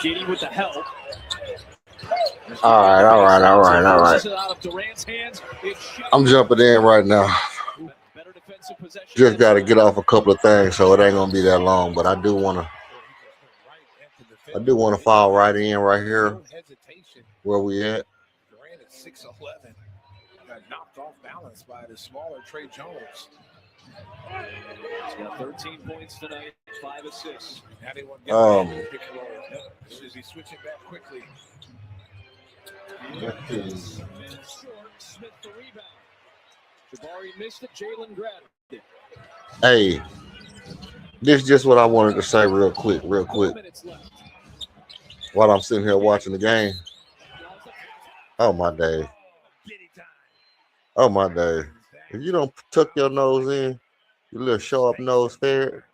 Giddy with the help. All right. I'm jumping in right now. Just got to get off a couple of things, so it ain't gonna be that long. But I do want to fall right in right here where we at. Durant at 6'11", got knocked off balance by the smaller Trey Jones. He's got 13 points tonight, 5 assists. Now they want to get pick and roll. Should be switching back quickly. Smith the rebound. Jabari missed it. Jalen grabbed it. Hey, this is just what I wanted to say real quick. While I'm sitting here watching the game. Oh my day. If you don't tuck your nose in, you little sharp nose ferret.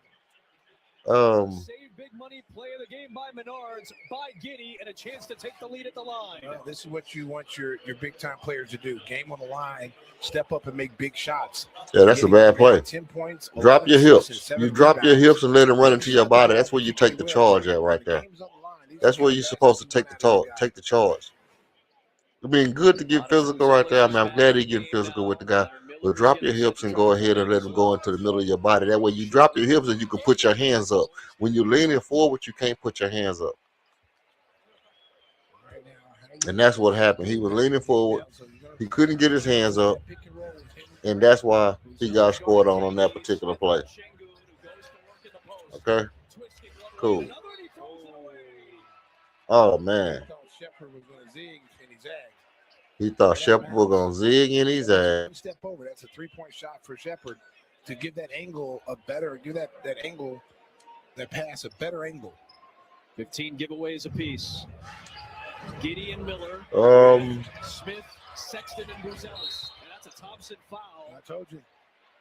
Big money play of the game by Menards, by Giddy, and a chance to take the lead at the line. Well, this is what you want your big time players to do. Game on the line, step up and make big shots. Yeah, that's a bad play. 10 points. Drop your hips. You drop your hips and let them run into your body. That's where you take the charge at right there. That's where you're supposed to take the charge. I mean, good to get physical right there. I mean, I'm glad he's getting physical with the guy. But drop your hips and go ahead and let them go into the middle of your body. That way you drop your hips and you can put your hands up. When you're leaning forward, you can't put your hands up. And that's what happened. He was leaning forward. He couldn't get his hands up. And that's why he got scored on that particular play. Okay? Cool. Oh, man. He thought Shepard was going to zig in his ass. Step over. That's a three-point shot for Shepard to give that angle a better, give that angle, that pass a better angle. 15 giveaways apiece. Giddy and Miller. Smith, Sexton, and Bruzelis. And that's a Thompson foul. I told you.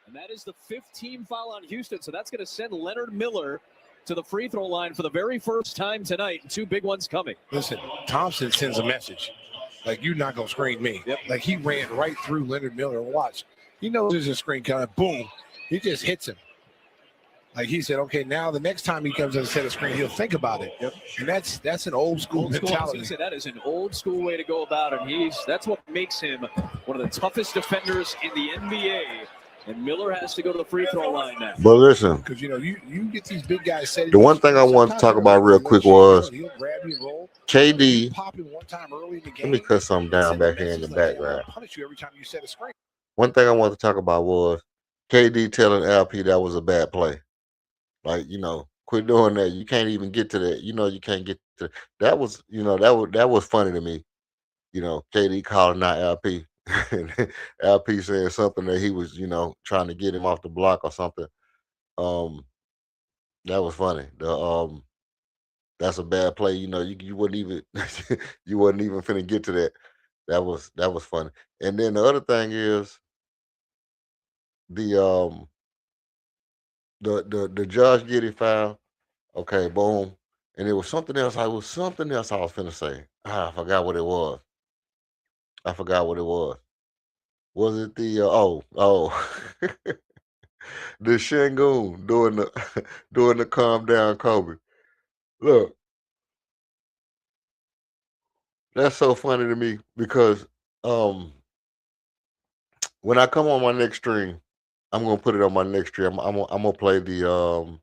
And that is the 15th foul on Houston. So that's going to send Leonard Miller to the free throw line for the very first time tonight. And 2 big ones coming. Listen, Thompson sends a message. Like, you're not going to screen me. Yep. Like, he ran right through Leonard Miller. Watch. He knows there's a screen coming. Boom. He just hits him. Like, he said, okay, now the next time he comes in and set a screen, he'll think about it. Yep. And that's an old school mentality. I was going to say, that is an old school way to go about it. That's what makes him one of the toughest defenders in the NBA. And Miller has to go to the free throw line now. But listen, because you get these big guys set. The one thing I wanted to talk about real quick was KD. Let me cut something down back here in the background. Punish you every time you set a screen. One thing I wanted to talk about was KD telling LP that was a bad play. Like, quit doing that. You can't even get to that. You can't get to that. Was that was funny to me. KD calling out LP. LP saying something that he was, trying to get him off the block or something. That was funny. That's a bad play. You wouldn't even you wasn't even finna get to that. That was funny. And then the other thing is the Josh Giddey foul. Okay, boom. And it was something else. I was finna say. I forgot what it was. Was it the the Shangoon doing the calm down Kobe? Look, that's so funny to me because when I come on my next stream, I'm gonna put it on my next stream. I'm gonna play the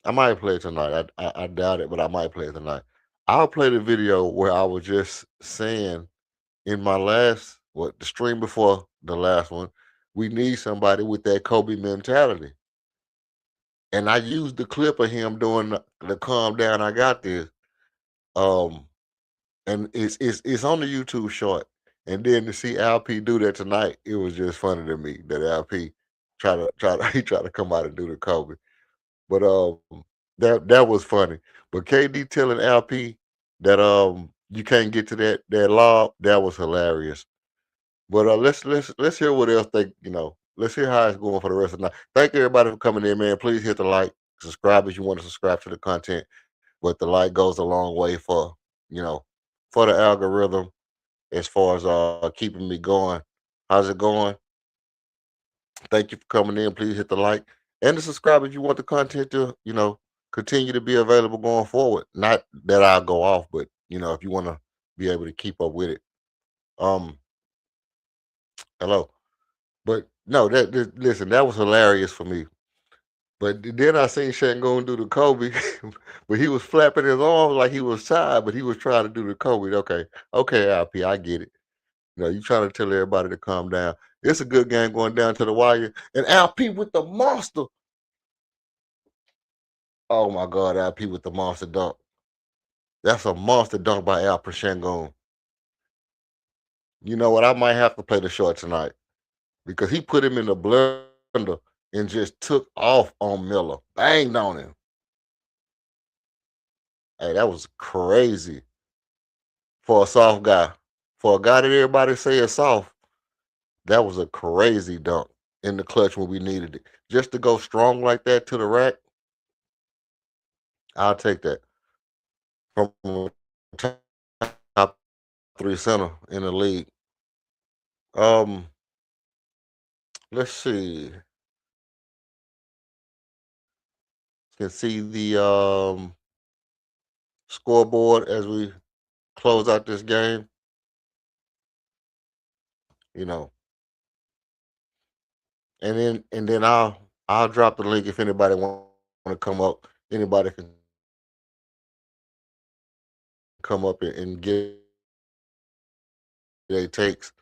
I might play it tonight. I doubt it, but I might play it tonight. I'll play the video where I was just saying in my last the stream before the last one, we need somebody with that Kobe mentality. And I used the clip of him doing the calm down. I got this. And it's on the YouTube short. And then to see LP do that tonight, it was just funny to me that LP tried to come out and do the Kobe. But that was funny. But KD telling LP that you can't get to that lob, that was hilarious. But let's hear what else let's hear how it's going for the rest of the night. Thank everybody for coming in, man. Please hit the like, subscribe if you want to subscribe to the content. But the like goes a long way for for the algorithm as far as keeping me going. How's it going? Thank you for coming in. Please hit the like and the subscribe if you want the content to continue to be available going forward. Not that I'll go off, but if you want to be able to keep up with it. Um, hello. But no, listen, that was hilarious for me. But then I seen Shangoon do the Kobe, but he was flapping his arms like he was tired, but he was trying to do the Kobe. Okay, LP, I get it. You trying to tell everybody to calm down. It's a good game going down to the wire. And LP with the monster. Oh my God, LP with the monster dunk. That's a monster dunk by Alper Shangoon. You know what? I might have to play the short tonight because he put him in the blender and just took off on Miller. Banged on him. Hey, that was crazy for a soft guy. For a guy that everybody say is soft, that was a crazy dunk in the clutch when we needed it. Just to go strong like that to the rack, I'll take that. From a top 3 center in the league. Let's see. Can see the scoreboard as we close out this game. You know, and then I'll drop the link if anybody want to come up. Anybody can come up and get their takes.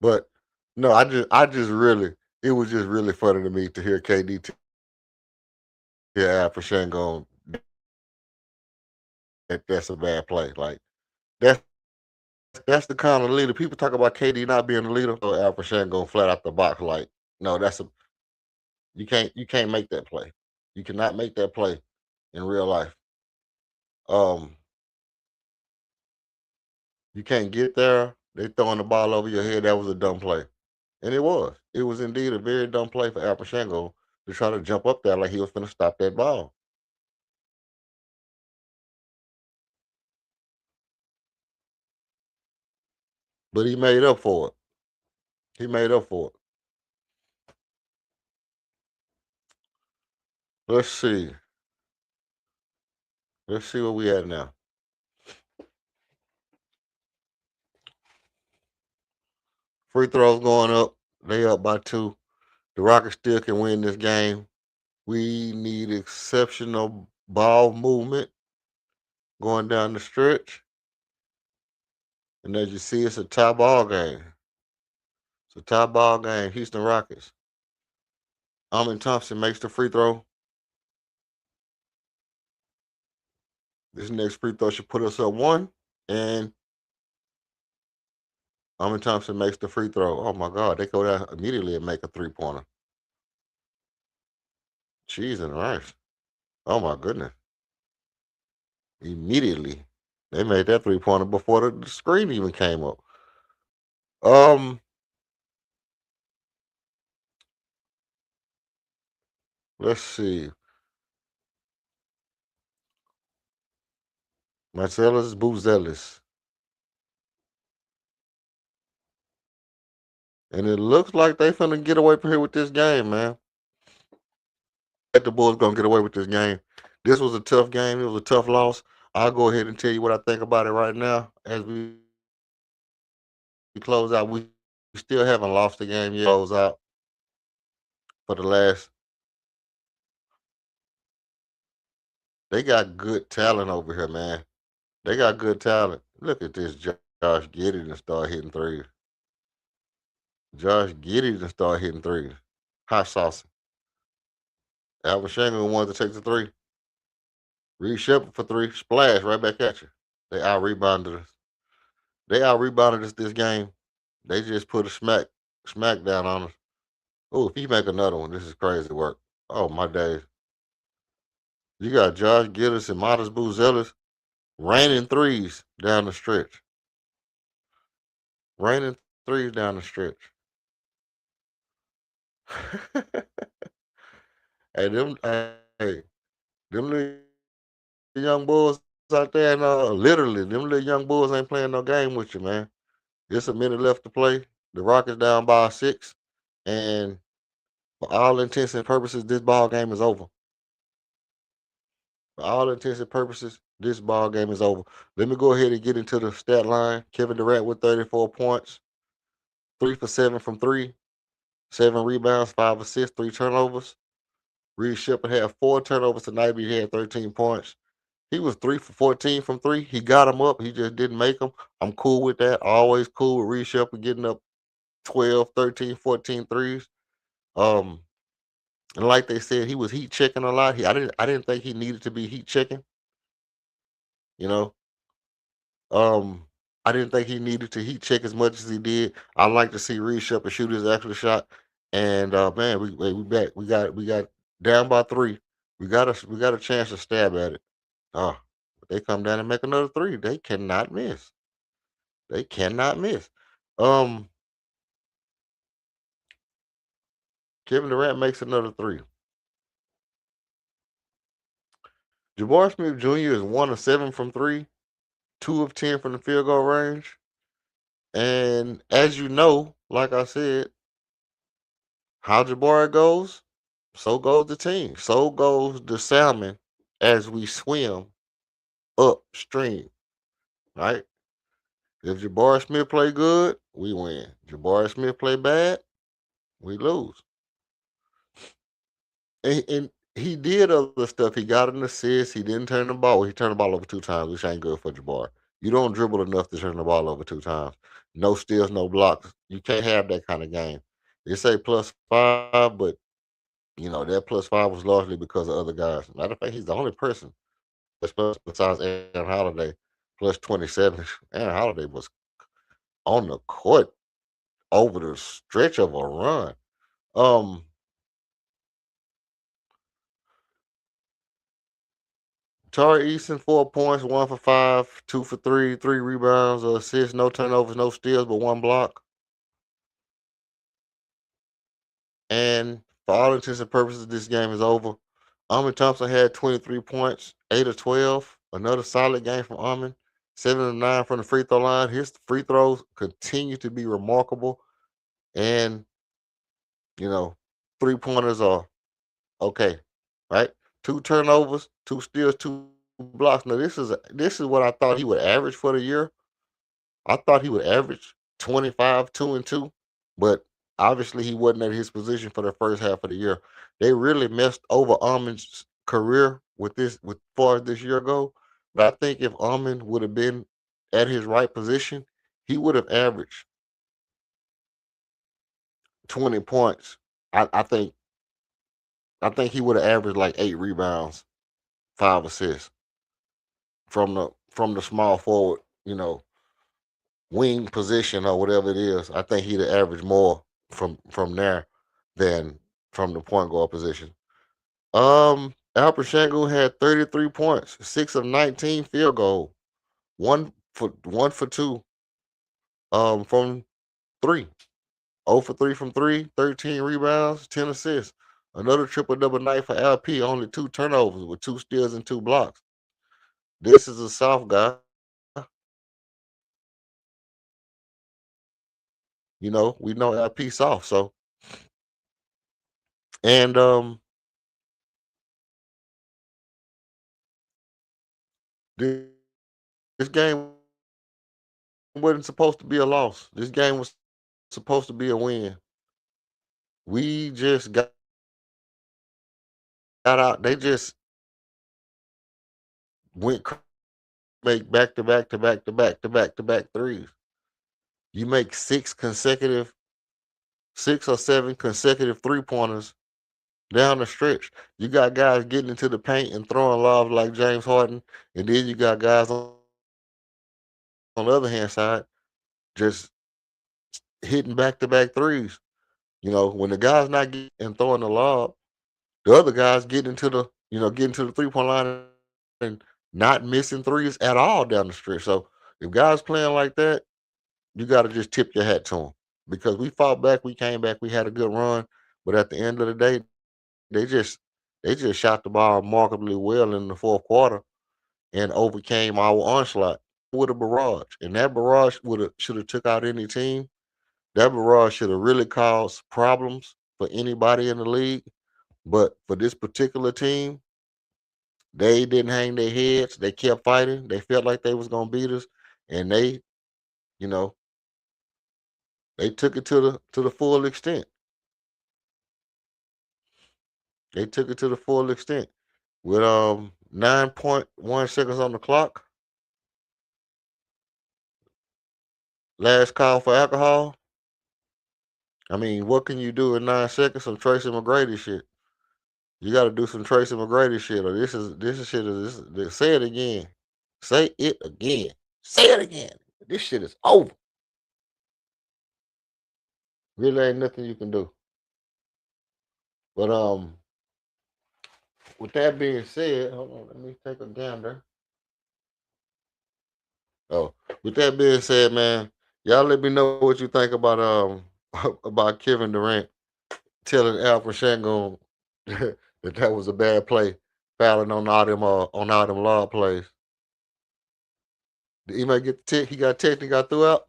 But no, I just really, it was just really funny to me to hear KD tell Alfred Shangon that's a bad play. Like that's the kind of leader. People talk about KD not being a leader, so Alfred Shangon flat out the box. Like, no, you can't make that play. You cannot make that play in real life. Um, you can't get there. They throwing the ball over your head. That was a dumb play. And it was. It was indeed a very dumb play for Alfred Shango to try to jump up there like he was going to stop that ball. But he made up for it. He made up for it. Let's see. Let's see where we at now. Free throws going up. They up by 2. The Rockets still can win this game. We need exceptional ball movement going down the stretch. And as you see, it's a tie ball game. It's a tie ball game. Houston Rockets. Amin Thompson makes the free throw. This next free throw should put us up 1. And Amin Thompson makes the free throw. Oh my God, they go down immediately and make a 3-pointer. Cheese and rice. Oh my goodness. Immediately. They made that 3-pointer before the screen even came up. Let's see. Marcellus Buzelis. And it looks like they finna get away from here with this game, man. The Bulls gonna get away with this game. This was a tough game. It was a tough loss. I'll go ahead and tell you what I think about it right now as we close out. We still haven't lost the game yet. Close out for the last. They got good talent over here, man. They got good talent. Look at this Josh Giddey and start hitting threes. Josh Giddey and start hitting threes. Hot sauce. Alvin Shango wanted to take the 3. Reed Shepard for 3. Splash right back at you. They out rebounded us. This game. They just put a smack down on us. Oh, if he make another one, this is crazy work. Oh my days. You got Josh Giddey and Modest Buzelis raining threes down the stretch. Raining threes down the stretch. Hey, them little young bulls out there, and literally, them little young bulls ain't playing no game with you, man. Just a minute left to play. The Rockets down by 6, and For all intents and purposes, this ball game is over. For all intents and purposes, this ball game is over. Let me go ahead and get into the stat line. Kevin Durant with 34 points, 3 for 7 from 3, 7 rebounds, 5 assists, 3 turnovers. Reed Shepard had 4 turnovers tonight, but he had 13 points. He was 3 for 14 from 3. He got them up. He just didn't make them. I'm cool with that. Always cool with Reed Shepard getting up 12, 13, 14 threes. And like they said, he was heat checking a lot. I didn't think he needed to be heat checking. You know, I didn't think he needed to heat check as much as he did. I like to see Reed Shepard shoot his actual shot. And man, we back. We got down by 3. We got a chance to stab at it. But they come down and make another 3. They cannot miss. They cannot miss. Kevin Durant makes another 3. Jabari Smith Jr. is 1 of 7 from 3, 2 of 10 from the field goal range. And as you know, like I said, how Jabari goes, so goes the team. So goes the salmon as we swim upstream, right? If Jabari Smith play good, we win. Jabari Smith play bad, we lose. And he did other stuff. He got an assist. He didn't turn the ball. He turned the ball over 2 times, which ain't good for Jabari. You don't dribble enough to turn the ball over 2 times. No steals, no blocks. You can't have that kind of game. They say +5, but that +5 was largely because of other guys. Matter of fact, he's the only person besides Aaron Holiday +27. Aaron Holiday was on the court over the stretch of a run. Tari Eason, 4 points, 1 for 5, 2 for 3, 3 rebounds, assists, no turnovers, no steals, but 1 block. And for all intents and purposes, this game is over. Amin Thompson had 23 points, 8 of 12. Another solid game from Amin. 7 of 9 from the free throw line. His free throws continue to be remarkable. And, 3-pointers are okay, right? 2 turnovers, 2 steals, 2 blocks. Now, this is what I thought he would average for the year. I thought he would average 25, 2 and 2, but obviously he wasn't at his position for the first half of the year. They really messed over Amin's career with far as this year go. But I think if Amin would have been at his right position, he would have averaged 20 points. I think he would have averaged like 8 rebounds, 5 assists from the small forward, wing position or whatever it is. I think he'd have averaged more from there than from the point guard position. Alper Şengün had 33 points, 6 of 19 field goal, 1 for 2 from 3. 0 for 3 from 3, 13 rebounds, 10 assists. Another triple-double night for LP, only 2 turnovers with 2 steals and 2 blocks. This is a soft guy. We know LP soft, so. And this game wasn't supposed to be a loss. This game was supposed to be a win. We just got out. They just went make back to back to back to back to back to back threes. You make 6 or 7 consecutive 3-pointers down the stretch. You got guys getting into the paint and throwing lobs like James Harden, and then you got guys on the other hand side just hitting back-to-back threes. When the guy's not getting and throwing the lob, the other guys get into the 3-point line and not missing threes at all down the stretch. So if guys playing like that, you got to just tip your hat to them, because we fought back, we came back, we had a good run, but at the end of the day, they just shot the ball remarkably well in the fourth quarter and overcame our onslaught with a barrage. And that barrage should have took out any team. That barrage should have really caused problems for anybody in the league. But for this particular team, they didn't hang their heads. They kept fighting. They felt like they was gonna beat us, and you know, they took it to the full extent. They took it to the full extent with 9.1 seconds on the clock. Last call for alcohol. I mean, what can you do in 9 seconds? Some Tracy McGrady shit. You got to do some Tracy McGrady shit, or this shit is. Say it again. Say it again. Say it again. This shit is over. Really ain't nothing you can do. But with that being said, hold on, let me take a gander. Oh, with that being said, man, y'all let me know what you think about about Kevin Durant telling Alfred Şengün that was a bad play, fouling on all them law plays. Did anybody get the tick? He got ticked and got threw out.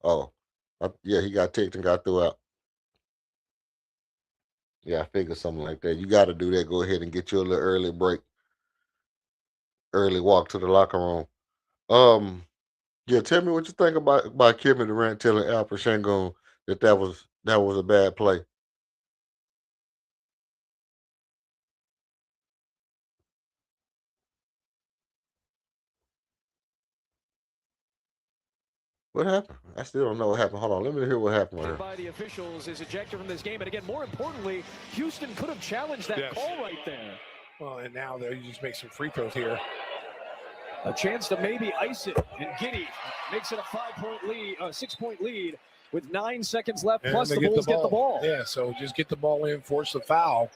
Oh, yeah, he got ticked and got threw out. Yeah, I figured something like that. You got to do that. Go ahead and get you a little early break, early walk to the locker room. Yeah, tell me what you think about Kevin Durant telling Alfred Şengün that was a bad play. What happened? I still don't know what happened. Hold on, let me hear what happened here. By the officials is ejected from this game, and again, more importantly, Houston could have challenged that call right there. Well, and now they just make some free throws here. A chance to maybe ice it, and Giddey makes it a 5-point lead, 6-point lead with 9 seconds left. And plus the Bulls get the ball. Yeah, so just get the ball in, force the foul.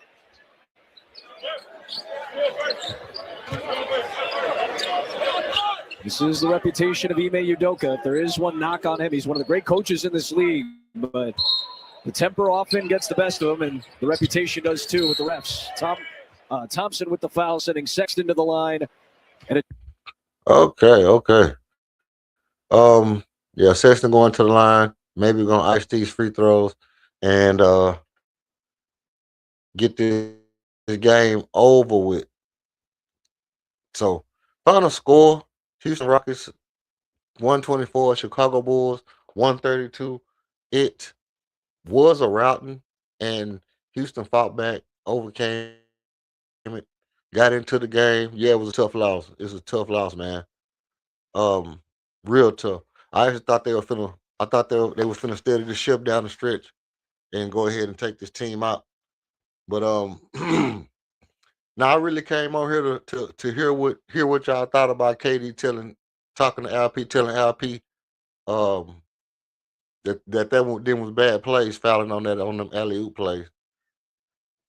This is the reputation of Ime Udoka. If there is one knock on him, he's one of the great coaches in this league, but the temper often gets the best of him, and the reputation does too with the refs. Thompson with the foul, sending Sexton to the line. Okay. Yeah, Sexton going to the line. Maybe we're gonna ice these free throws and get this game over with. So, final score: Houston Rockets 124, Chicago Bulls 132. It was a routing, and Houston fought back, overcame it, got into the game. Yeah, it was a tough loss. It's a tough loss, man. Real tough. I actually thought they were finna. I thought they was finna steady the ship down the stretch and go ahead and take this team out. But now I really came on here to hear what y'all thought about KD talking to LP, telling LP that was bad plays, fouling on them alley oop plays.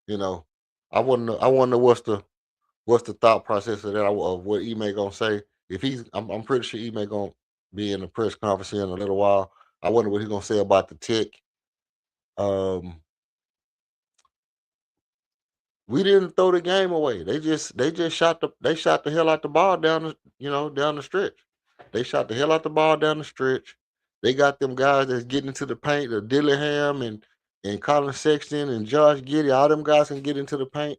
You know, I wonder what's the thought process of that, of what Ime gonna say. If I'm pretty sure Ime gonna be in the press conference in a little while. I wonder what he's gonna say about the tick. We didn't throw the game away. They just shot the hell out the ball down the stretch. They shot the hell out the ball down the stretch. They got them guys that's getting into the paint, the Dillingham and Colin Sexton and Josh Giddey. All them guys can get into the paint.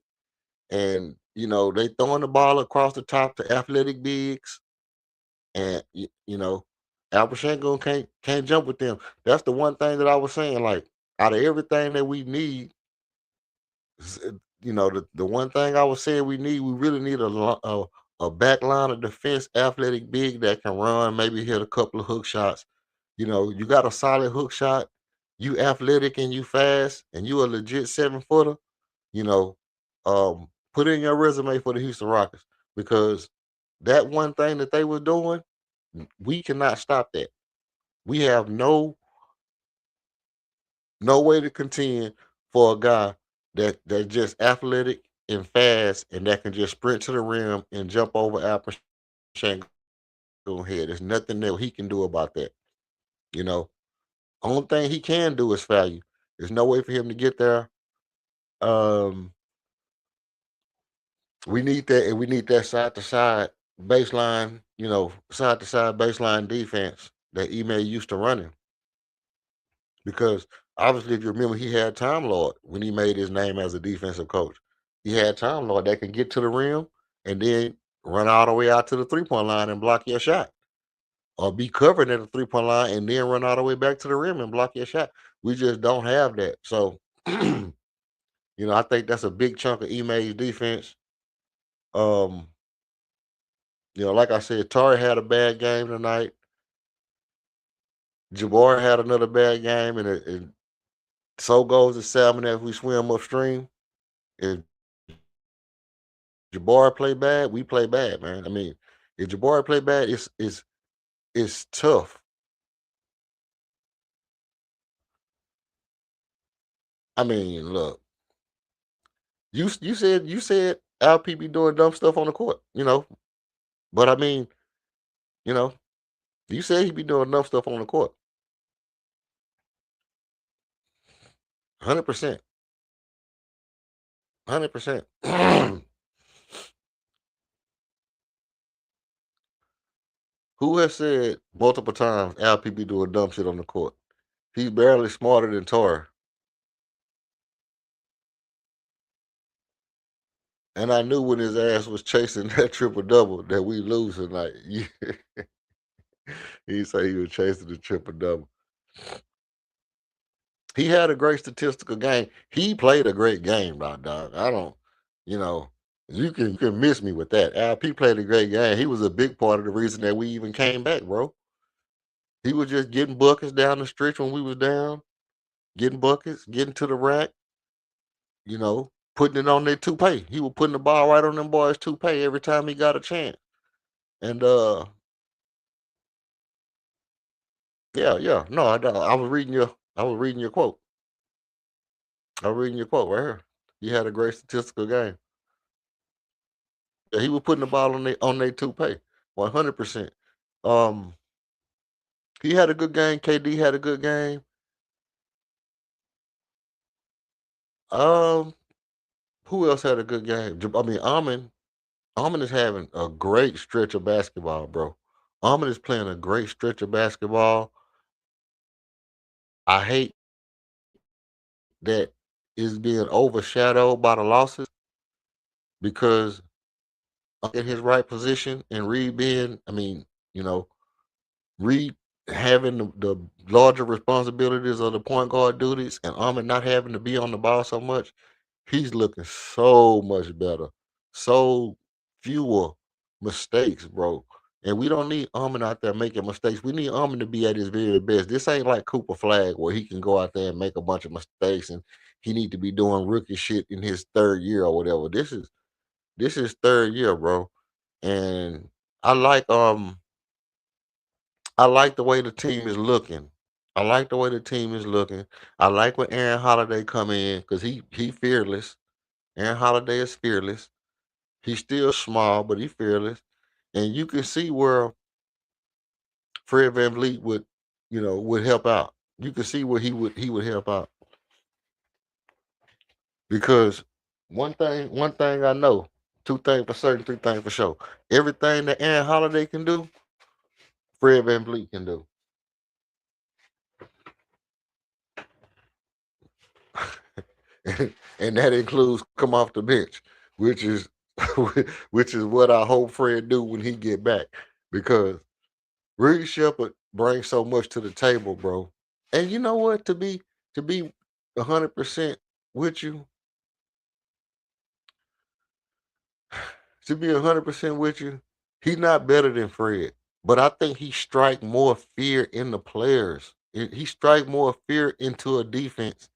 And they throwing the ball across the top to athletic bigs. And Alfred Şengün can't jump with them. That's the one thing that I was saying. Like, out of everything that we need, the one thing I was saying we really need a back line of defense, athletic big that can run, maybe hit a couple of hook shots. You got a solid hook shot, you athletic and you fast, and you a legit 7-footer. Put in your resume for the Houston Rockets, because that one thing that they were doing, we cannot stop that. We have no way to contend for a guy that's just athletic and fast and that can just sprint to the rim and jump over Alfred Şengün's head. There's nothing that he can do about that. Only thing he can do is foul you. There's no way for him to get there. We need that, and we need that side to side baseline, side to side baseline defense that Ime used to running. Because Obviously, if you remember, he had Time Lord when he made his name as a defensive coach. He had Time Lord that can get to the rim and then run all the way out to the 3-point line and block your shot, or be covered at the 3-point line and then run all the way back to the rim and block your shot. We just don't have that. So, I think that's a big chunk of Ime's defense. Um, like I said, Torrey had a bad game tonight. Jabbar had another bad game, and so goes the salmon as we swim upstream. If Jabbar play bad, we play bad, man. I mean, if Jabbar play bad, it's tough. I mean, look, you said LP be doing dumb stuff on the court, but I mean, you know, you said he be doing dumb stuff on the court, 100%, 100%. Who has said multiple times LP be doing dumb shit on the court? He's barely smarter than Tor. And I knew when his ass was chasing that triple double that we lose tonight. He said he was chasing the triple double. He had a great statistical game. He played a great game, dog. I don't, you know, you can miss me with that. LP played a great game. He was a big part of the reason that we even came back, bro. He was just getting buckets down the stretch when we was down, getting buckets, getting to the rack, putting it on their toupee. He was putting the ball right on them boys' toupee every time he got a chance. And yeah, yeah. No, I was reading your quote. I was reading your quote right here. He had a great statistical game. Yeah, he was putting the ball on their toupee, 100%. Um, he had a good game. KD had a good game. Um, who else had a good game? I mean, Amon. Amon is having a great stretch of basketball, bro. Amon is playing a great stretch of basketball. I hate that is being overshadowed by the losses because in his right position and Reed being, I mean, you know, Reed having the larger responsibilities of the point guard duties and Ahmed not having to be on the ball so much, he's looking so much better. So fewer mistakes, bro. And we don't need Ahmed out there making mistakes. We need Ahmed to be at his very best. This ain't like Cooper Flag where he can go out there and make a bunch of mistakes and he need to be doing rookie shit in his third year or whatever. This is third year, bro. And I like um I like the way the team is looking. I like the way the team is looking. I like when Aaron Holiday come in because he fearless. Aaron Holiday is fearless. He's still small, but he's fearless. And you can see where Fred VanVleet would help out. You can see where he would help out. Because one thing I know, two things for certain, three things for sure. Everything that Aaron Holiday can do, Fred VanVleet can do. And that includes come off the bench, which is which is what I hope Fred do when he get back. Because Reed Shepard brings so much to the table, bro. And you know what? To be 100% with you, to be 100% with you, he's not better than Fred. But I think he strike more fear in the players. He strike more fear into a defense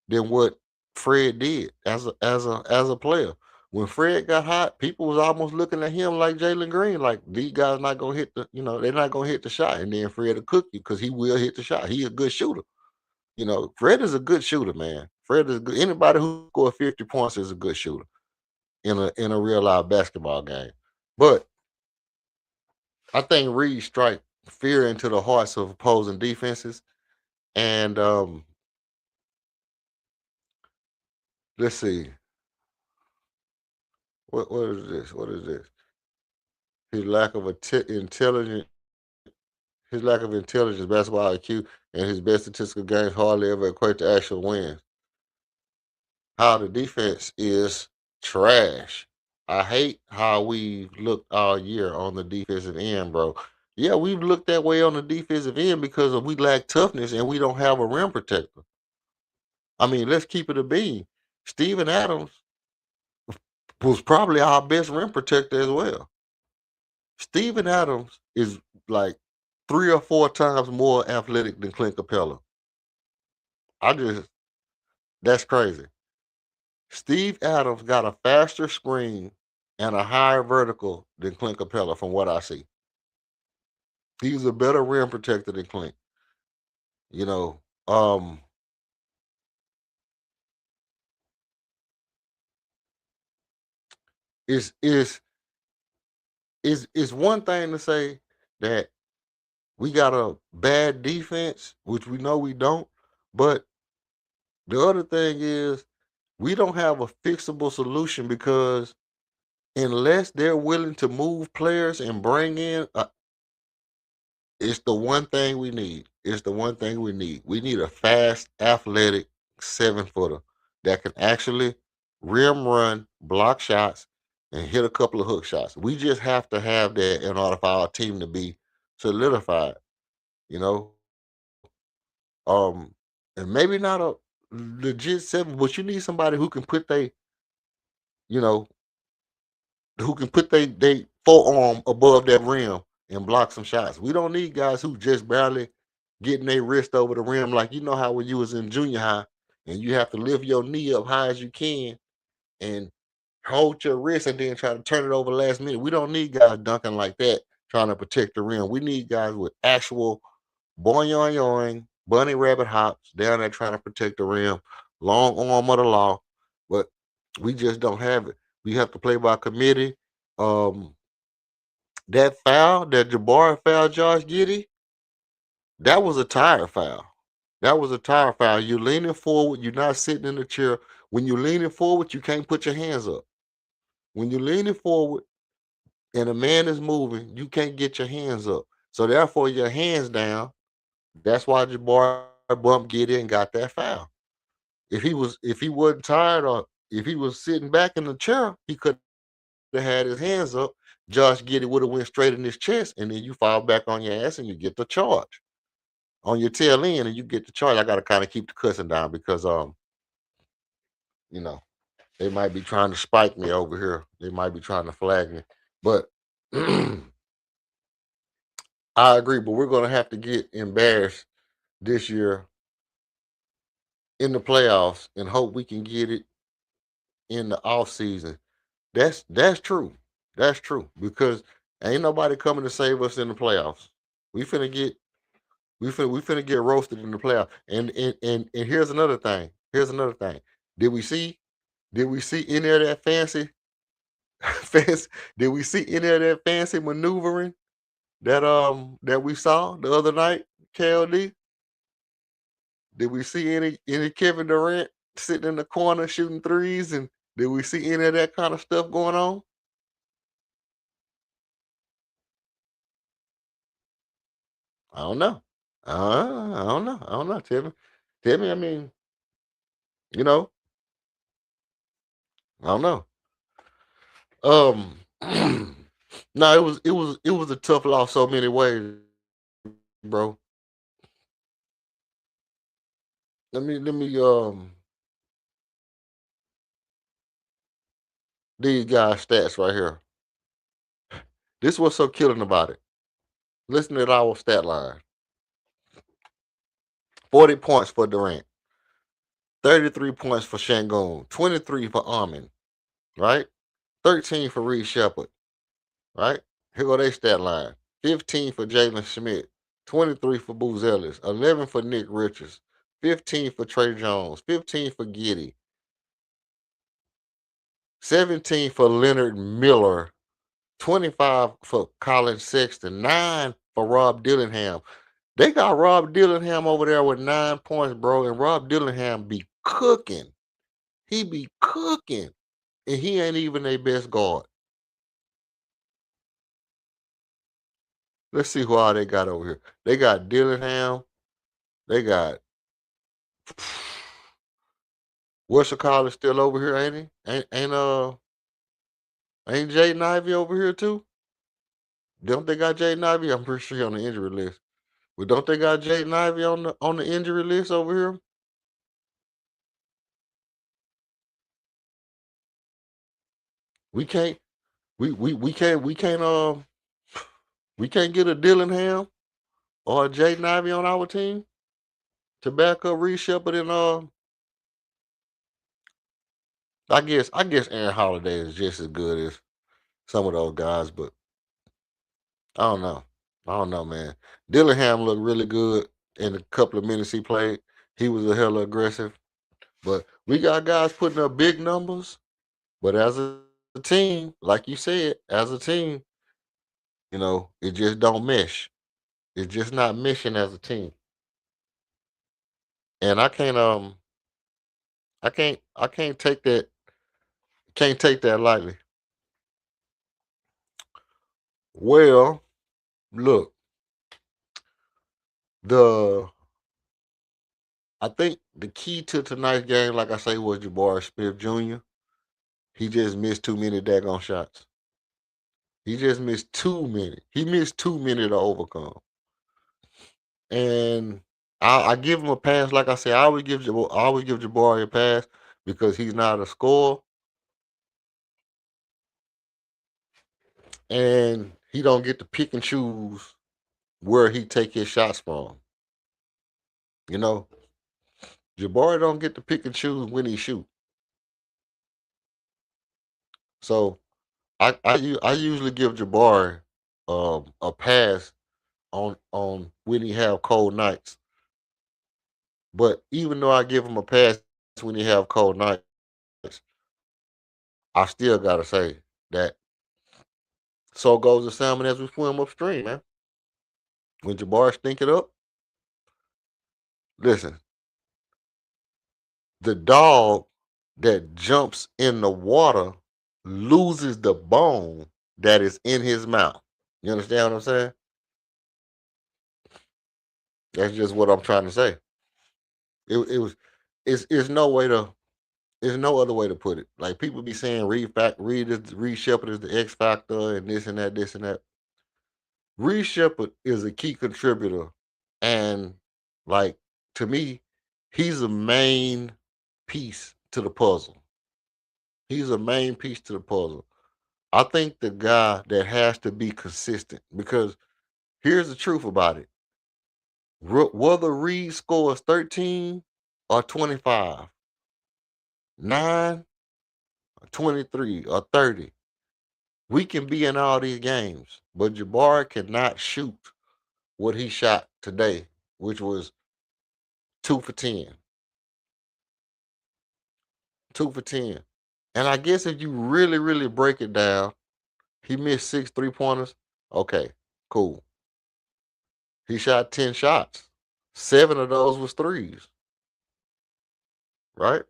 than what Fred did as a player. When Fred got hot, people was almost looking at him like Jalen Green, like these guys not gonna hit they're not gonna hit the shot. And then Fred will cook you because he will hit the shot. He a good shooter. Fred is a good shooter, man. Fred is good. Anybody who score 50 points is a good shooter in a real live basketball game. But I think Reed strike fear into the hearts of opposing defenses. And let's see. What is this? What is this? His lack of intelligence his lack of intelligence, basketball IQ, and his best statistical games hardly ever equate to actual wins. How the defense is trash. I hate how we've looked all year on the defensive end, bro. Yeah, we've looked that way on the defensive end because we lack toughness and we don't have a rim protector. I mean, let's keep it a bean. Steven Adams was probably our best rim protector as well. Steven Adams is like 3 or 4 times more athletic than Clint Capella. That's crazy. Steve Adams got a faster screen and a higher vertical than Clint Capella, from what I see. He's a better rim protector than Clint. You know, it's it's it's one thing to say that we got a bad defense, which we know we don't, but the other thing is we don't have a fixable solution because unless they're willing to move players and bring in it's the one thing we need. It's the one thing we need. We need a fast, athletic 7-footer that can actually rim run, block shots, and hit a couple of hook shots. We just have to have that in order for our team to be solidified. You know, and maybe not a legit 7, but you need somebody who can put you know, who can put they forearm above that rim and block some shots. We don't need guys who just barely getting their wrist over the rim, like you know how when you was in junior high and you have to lift your knee up high as you can and hold your wrist and then try to turn it over last minute. We don't need guys dunking like that trying to protect the rim. We need guys with actual boing bunny rabbit hops down there trying to protect the rim, long arm of the law, but we just don't have it. We have to play by committee. Um, that foul, that Jabari foul, Josh Giddey, that was a tire foul. That was a tire foul. You're leaning forward. You're not sitting in the chair. When you're leaning forward, you can't put your hands up. When you're leaning forward and a man is moving, you can't get your hands up. So therefore, your hands down. That's why Jabari bumped Giddey and got that foul. If he wasn't tired or if he was sitting back in the chair, he could have had his hands up. Josh Giddey would have went straight in his chest, and then you fall back on your ass and you get the charge on your tail end, and you get the charge. I got to kind of keep the cussing down because you know, they might be trying to spike me over here. They might be trying to flag me, but I agree. But we're gonna have to get embarrassed this year in the playoffs and hope we can get it in the off season. That's true. That's true because ain't nobody coming to save us in the playoffs. We finna get we finna get roasted in the playoffs. And here's another thing. Here's another thing. Did we see did we see any of that fancy did we see any of that fancy maneuvering that we saw the other night, KLD? Did we see any Kevin Durant sitting in the corner shooting threes, and did we see any of that kind of stuff going on? I don't know. I don't know. I don't know. Tell me. I mean, you know, I don't know. Um, no, it was a tough loss so many ways, bro. Let me these guys stats right here. This what's so killing about it. Listen to our stat line. 40 points for Durant, 33 points for Shangoon, 23 for Armin, right? 13 for Reed Shepard, right? Here go their stat line. 15 for Jalen Schmidt, 23 for Booz Ellis, 11 for Nick Richards, 15 for Trey Jones, 15 for Giddy, 17 for Leonard Miller, 25 for Colin Sexton, 9 for Rob Dillingham. They got Rob Dillingham over there with 9 points, bro, and Rob Dillingham be cooking. He be cooking, and he ain't even their best guard. Let's see who all they got over here. They got Dillingham. They got what's college still over here, ain't he? Ain't Jaden Ivey over here too? Don't they got Jaden Ivey? I'm pretty sure he on the injury list. But don't they got Jaden Ivey on the injury list over here? We can't we can't get a Dillingham or a Jaden Ivey on our team to back up Reed Shepard and I guess Aaron Holiday is just as good as some of those guys, but I don't know. I don't know, man. Dillingham looked really good in a couple of minutes he played. He was a hella aggressive. But we got guys putting up big numbers. But as a team, like you said, as a team, it just don't mesh. It's just not meshing as a team. And I can't take that lightly. Well, look, the I think the key to tonight's game, like I say, was Jabari Smith Jr. He just missed too many daggone shots. He just missed too many. He missed too many to overcome. And I give him a pass. Like I said, I always give Jabari a pass because he's not a scorer. And he don't get to pick and choose where he take his shots from. Jabari don't get to pick and choose when he shoot. So I usually give Jabari a pass on when he have cold nights. But even though I give him a pass when he have cold nights, I still gotta say that so goes the salmon as we swim upstream, man. When Jabari stink it up, listen, the dog that jumps in the water loses the bone that is in his mouth. You understand what I'm saying? That's just what I'm trying to say. It was it's no way to there's no other way to put it. Like people be saying Reed Shepard is the X factor and this and that, this and that. Reed Shepard is a key contributor, and like to me, he's a main piece to the puzzle. He's a main piece to the puzzle. I think the guy that has to be consistent because here's the truth about it. Whether Reed scores 13 or 25, 9 or 23 or 30, we can be in all these games, but Jabari cannot shoot what he shot today, which was 2 for 10. 2 for 10. And I guess if you really, really break it down, he missed 6 3-pointers. Okay, cool. He shot 10 shots. 7 of those was threes. Right?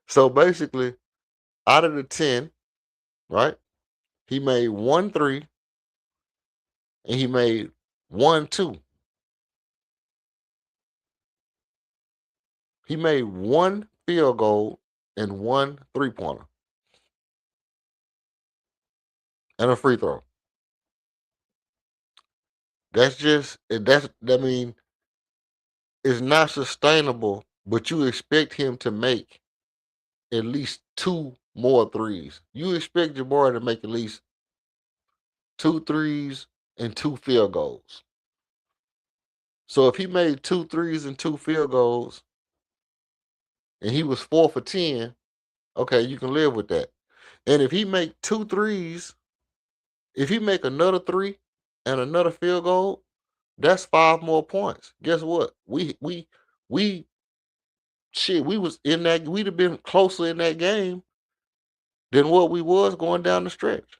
So basically, out of the 10, right, he made 1 3 and he made 1 2. He made 1 field goal and 1 3-pointer and a free throw. I mean, it's not sustainable, but you expect him to make at least 2 more threes. You expect Jabari to make at least 2 threes and 2 field goals. So if he made 2 threes and 2 field goals and he was 4 for 10, okay, you can live with that. And if he make 2 threes, if he make another 3 and another field goal, that's 5 more points. Guess what? We we was in that we'd have been closer in that game than what we was going down the stretch.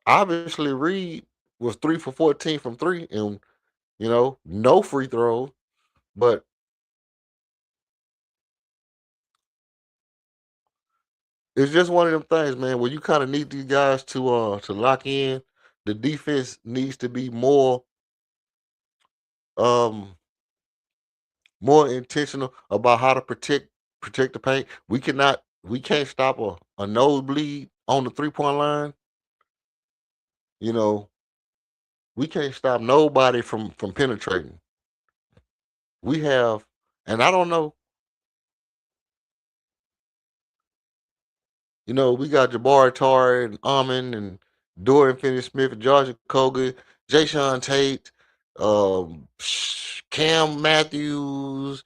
Obviously, Reed was 3 for 14 from 3 and no free throws, but it's just one of them things, man, where you kind of need these guys to lock in. The defense needs to be um more intentional about how to protect the paint. We can't stop a nosebleed on the 3-point line. You know, we can't stop nobody from penetrating. We have, and I don't know, we got Jabari Torre and Amon and Dorian Finney-Smith and Georgia Koga, Jay Tate, Cam Matthews,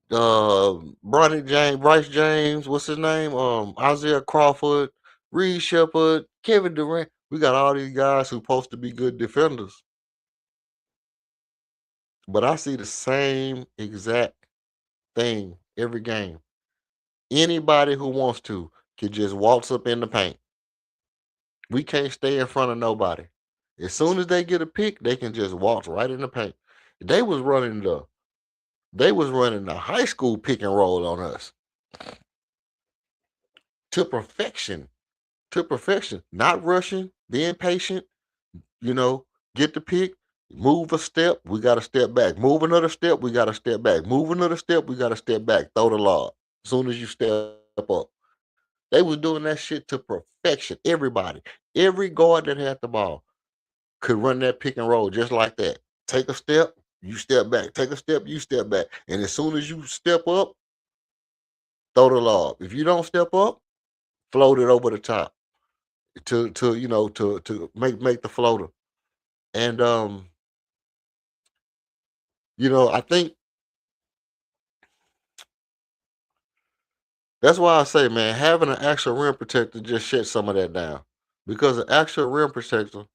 Bryce James, what's his name? Isaiah Crawford, Reed Shepard, Kevin Durant. We got all these guys who supposed to be good defenders. But I see the same exact thing every game. Anybody who wants to can just waltz up in the paint. We can't stay in front of nobody. As soon as they get a pick, they can just waltz right in the paint. They was running the high school pick and roll on us to perfection. To perfection. Not rushing, being patient, get the pick, move a step, we got to step back. Move another step, we got to step back. Move another step, we got to step back. Throw the lob. As soon as you step up. They was doing that shit to perfection. Everybody. Every guard that had the ball could run that pick and roll just like that. Take a step, you step back. Take a step, you step back. And as soon as you step up, throw the lob. If you don't step up, float it over the top to make the floater. And I think that's why I say, man, having an actual rim protector just shuts some of that down. Because an actual rim protector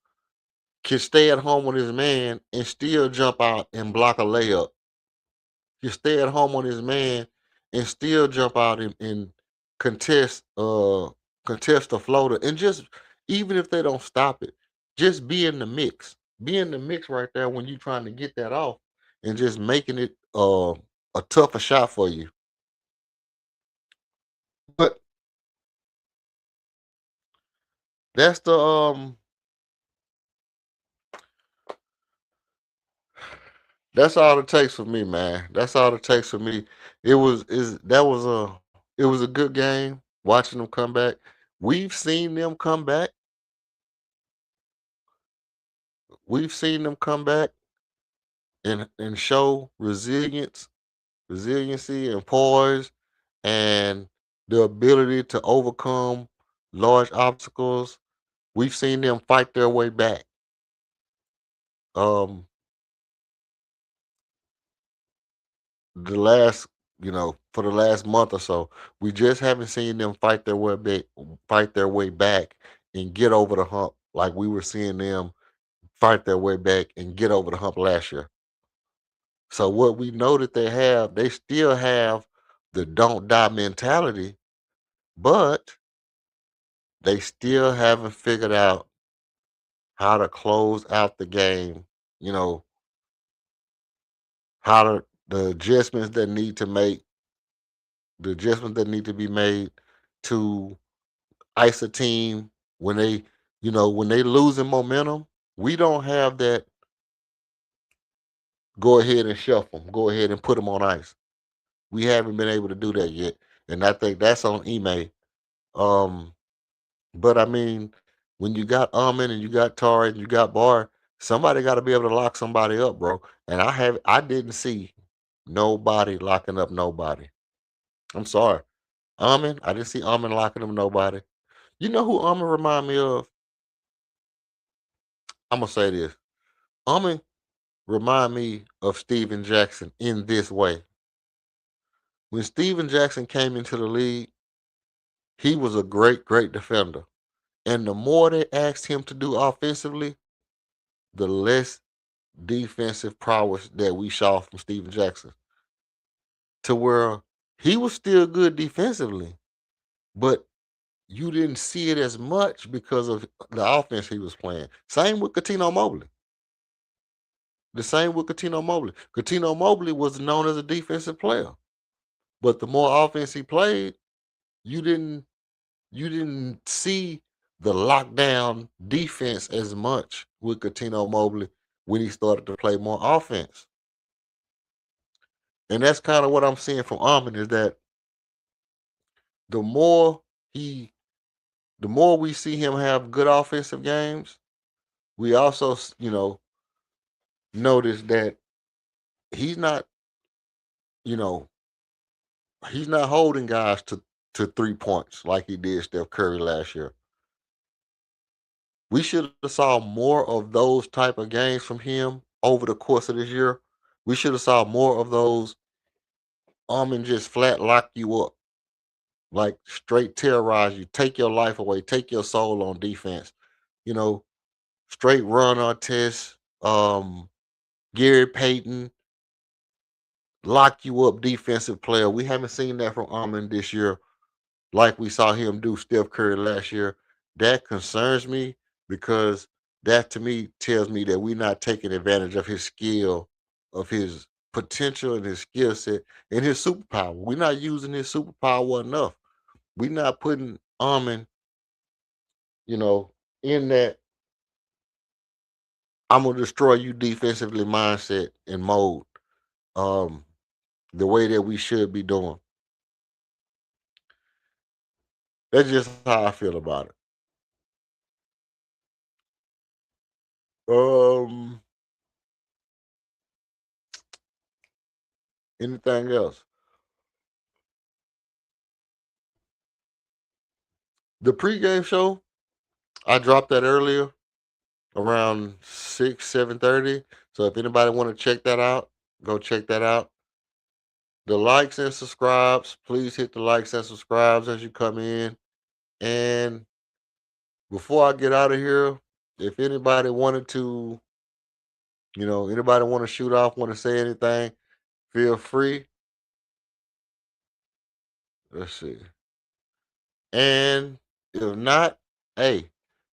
can stay at home with his man and still jump out and block a layup. Can stay at home on his man and still jump out and contest contest the floater. And just even if they don't stop it, just be in the mix. Be in the mix right there when you're trying to get that off and just making it a tougher shot for you. But that's that's all it takes for me, man. That's all it takes for me. It was a good game watching them come back. We've seen them come back. We've seen them come back and show resiliency and poise and the ability to overcome large obstacles. We've seen them fight their way back. Um the last for the last month or so, we just haven't seen them fight their way back and get over the hump like we were seeing them fight their way back and get over the hump last year. So what we know that they still have the don't die mentality, but they still haven't figured out how to close out the game, you know, the adjustments that need to be made to ice a team when when they losing momentum. We don't have that go ahead and shuffle them, go ahead and put them on ice. We haven't been able to do that yet. And I think that's on Ime. Um, but I mean, when you got Almond and you got Tar and you got Bar, somebody got to be able to lock somebody up, bro. And I didn't see nobody locking up nobody. I'm sorry. Almond, I didn't see Almond locking up nobody. You know who Almond remind me of? I'm gonna say this. Almond remind me of Steven Jackson in this way. When Steven Jackson came into the league, he was a great, great defender. And the more they asked him to do offensively, the less defensive prowess that we saw from Steven Jackson. To where he was still good defensively, but you didn't see it as much because of the offense he was playing. Same with Coutinho Mobley. The same with Coutinho Mobley. Coutinho Mobley was known as a defensive player, but the more offense he played, you didn't you didn't see the lockdown defense as much with Coutinho Mobley when he started to play more offense. And that's kind of what I'm seeing from Armin is that the more he the more we see him have good offensive games, we also, notice that he's not, you know, he's not holding guys to 3 points like he did Steph Curry last year. We should have saw more of those type of games from him over the course of this year. We should have saw more of those and just flat lock you up, like straight terrorize you, take your life away, take your soul on defense. You know, straight run on test, Gary Payton, lock you up defensive player. We haven't seen that from Armin this year like we saw him do Steph Curry last year. That concerns me because that to me tells me that we're not taking advantage of his skill, of his potential and his skill set and his superpower. We're not using his superpower enough. We're not putting Armin, in that I'm gonna destroy you defensively mindset and mode. Um, the way that we should be doing. That's just how I feel about it. Um, Anything else? The pregame show, I dropped that earlier around 6, 7:30. So if anybody want to check that out, go check that out. The likes and subscribes, please hit the likes and subscribes as you come in. And before I get out of here, if anybody wanted to, anybody want to shoot off, want to say anything, feel free. Let's see. And if not, hey,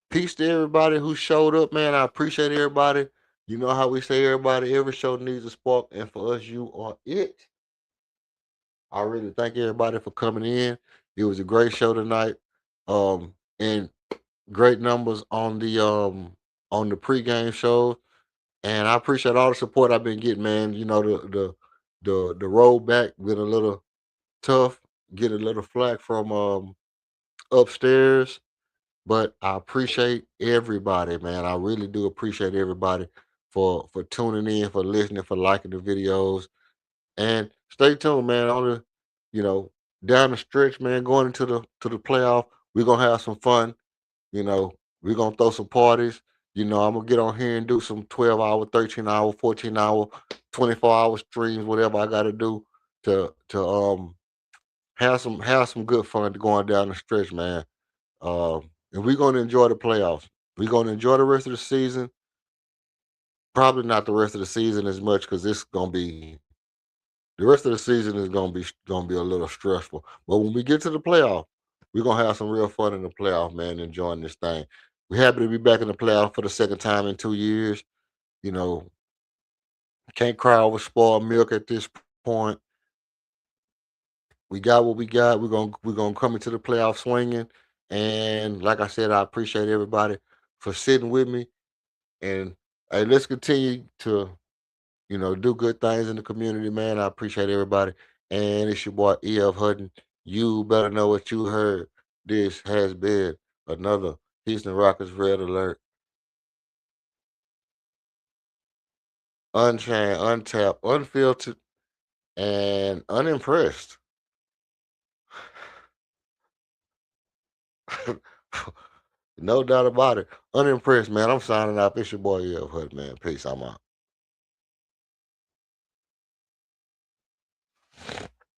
peace to everybody who showed up, man. I appreciate everybody. You know how we say everybody, every show needs a spark, and for us, you are it. I really thank everybody for coming in. It was a great show tonight. And great numbers on the pregame show. And I appreciate all the support I've been getting, man. The road back been a little tough, get a little flack from upstairs. But I appreciate everybody, man. I really do appreciate everybody for tuning in, for listening, for liking the videos. And stay tuned, man. You know, down the stretch, man, going into the playoff, we're gonna have some fun. You know, we're gonna throw some parties. I'm gonna get on here and do some 12-hour, 13-hour, 14-hour, 24-hour streams, whatever I gotta do to have some good fun going down the stretch, man. And we're going to enjoy the playoffs. We're going to enjoy the rest of the season. Probably not the rest of the season as much because it's going to be the rest of the season is going to be a little stressful. But when we get to the playoff, we're going to have some real fun in the playoff, man, enjoying this thing. We're happy to be back in the playoff for the second time in 2 years. You know, can't cry over spoiled milk at this point. We got what we got. We're gonna come into the playoff swinging. And like I said, I appreciate everybody for sitting with me. And hey, let's continue to, do good things in the community, man. I appreciate everybody. And it's your boy E.F. Hutton. You better know what you heard. This has been another Houston Rockets Red Alert. Unchained, untapped, unfiltered, and unimpressed. No doubt about it. Unimpressed, man. I'm signing off. It's your boy E.F. Hutton, man. Peace. I'm out.